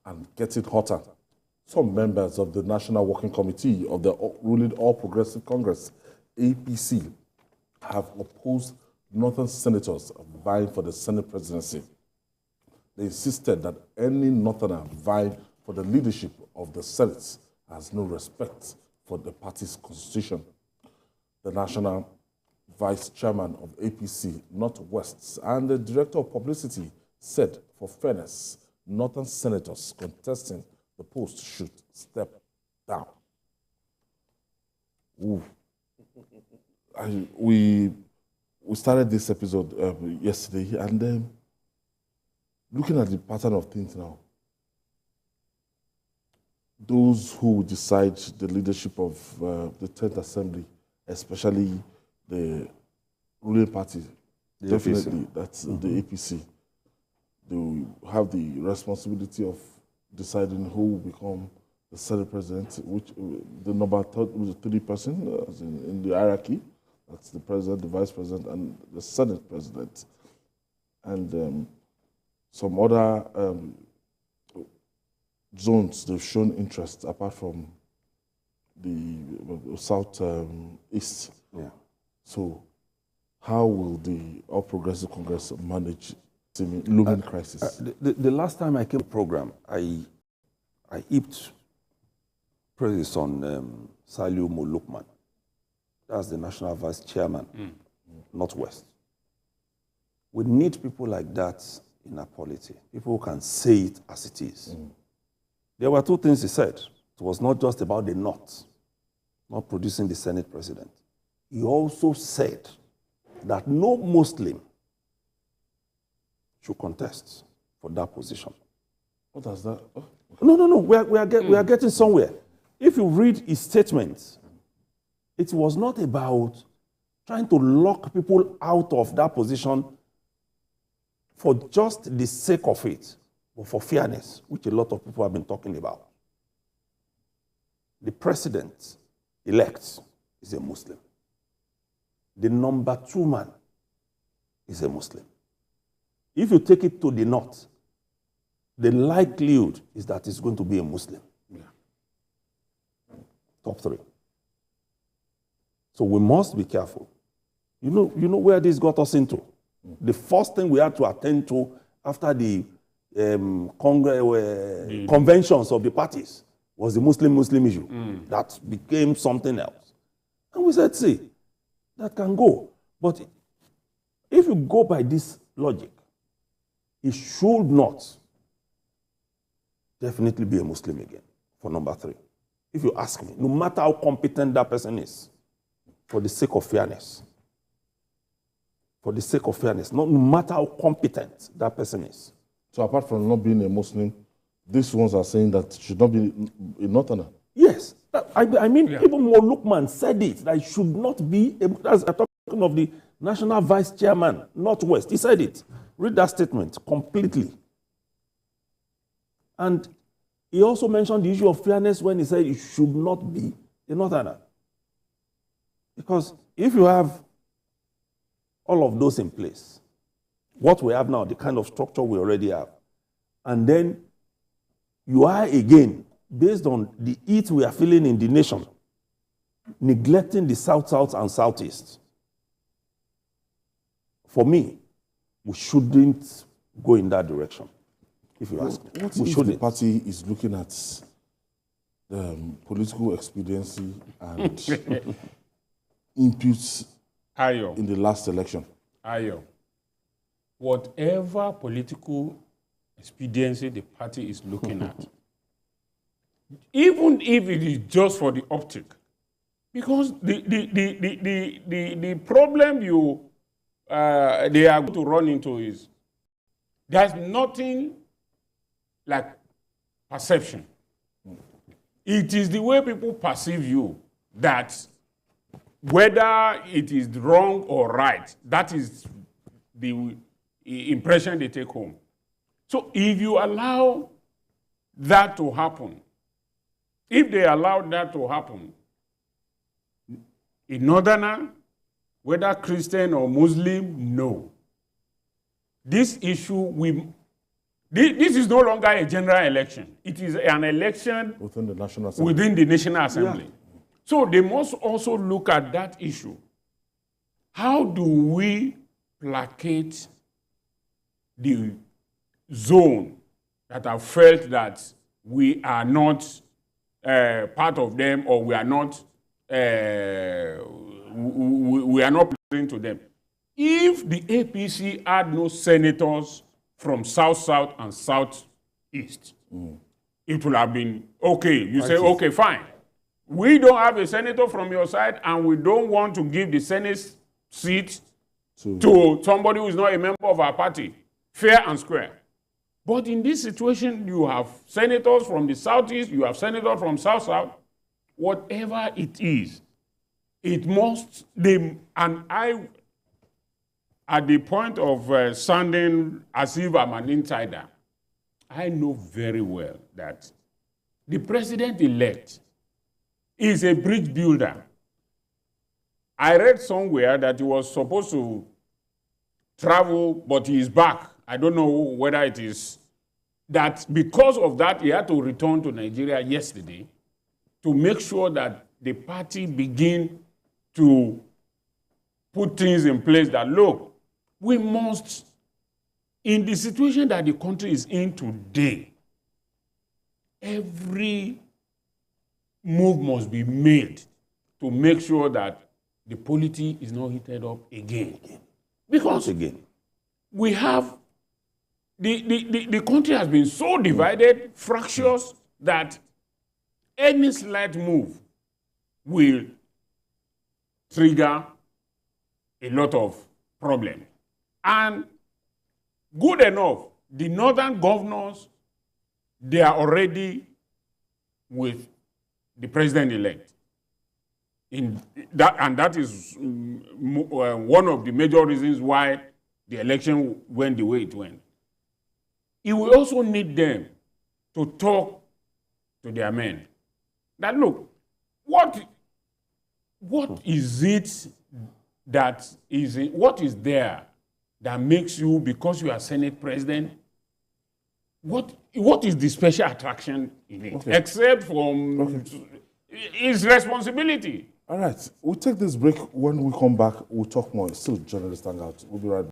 and getting hotter. Some members of the National Working Committee of the ruling All Progressive Congress, APC, have opposed Northern senators vying for the Senate presidency. They insisted that any Northerner vying for the leadership of the Senate has no respect for the party's constitution. The National Vice Chairman of APC Northwest and the Director of Publicity said, for fairness, Northern senators contesting the post should step down. We started this episode yesterday, and looking at the pattern of things now, those who decide the leadership of the 10th Assembly, especially the ruling party, definitely, that's the APC, they will have the responsibility of deciding who will become the Senate president, which the number three person in the hierarchy. That's the president, the vice president, and the Senate president. And some other zones they've shown interest apart from the south east. Yeah. So, how will the All Progressive Congress manage the looming crisis? The last time I came to the program, I heaped praise on Saliu Molukman. That's the National Vice Chairman, Northwest. We need people like that in our polity. People who can say it as it is. There were two things he said. It was not just about the North, not producing the Senate president. He also said that no Muslim should contest for that position. What does that? Oh. No. We are getting somewhere. If you read his statements, it was not about trying to lock people out of that position for just the sake of it, but for fairness, which a lot of people have been talking about. The president-elect is a Muslim. The number 2 man is a Muslim. If you take it to the north, the likelihood is that it's going to be a Muslim. Yeah. Top 3. So we must be careful. You know where this got us into? The first thing we had to attend to after the conventions of the parties was the Muslim issue. That became something else. And we said, see, that can go. But if you go by this logic, it should not definitely be a Muslim again, for number 3. If you ask me, no matter how competent that person is, for the sake of fairness, no matter how competent that person is. So apart from not being a Muslim, these ones are saying that it should not be a Northerner. Yes. I mean, even Molukman said it, that it should not be, that's talking of the National Vice Chairman, Northwest. He said it. Read that statement completely. And he also mentioned the issue of fairness when he said it should not be a Northerner. Because if you have all of those in place, what we have now, the kind of structure we already have, and then you are again, based on the heat we are feeling in the nation, neglecting the South and Southeast. For me, we shouldn't go in that direction, if you ask me. What if the party is looking at political expediency and inputs in the last election? Whatever political expediency the party is looking at, even if it is just for the optic, because the problem they are going to run into is there's nothing like perception. It is the way people perceive you that whether it is wrong or right, that is the impression they take home. So if you allow that to happen, if they allow that to happen, a Northerner, whether Christian or Muslim, no. This issue, we This is no longer a general election. It is an election Within the National Assembly. within the National Assembly. Yeah. So they must also look at that issue. How do we placate the zone that have felt that we are not part of them, or we are not playing to them? If the APC had no senators from South-South and South-East, it would have been okay. You say, okay, fine. We don't have a senator from your side, and we don't want to give the Senate seat to somebody who is not a member of our party. Fair and square. But in this situation, you have senators from the Southeast, you have senators from South-South. Whatever it is, it must, at the point of sounding as if I'm an insider, I know very well that the president-elect is a bridge builder. I read somewhere that he was supposed to travel, but he is back. I don't know whether it is that because of that, he had to return to Nigeria yesterday to make sure that the party begin to put things in place that, look, we must, in the situation that the country is in today, every move must be made to make sure that the polity is not heated up again. Because we have, the country has been so divided, fractious, that any slight move will trigger a lot of problems. And good enough, the northern governors, they are already with the president-elect. And that is one of the major reasons why the election went the way it went. It will also need them to talk to their men. That, look, what is it that is, what is there that makes you, because you are Senate President, what is the special attraction in it? Okay. Except from his responsibility. All right, we'll take this break. When we come back, we'll talk more. It's still Journalist Hangout. We'll be right back.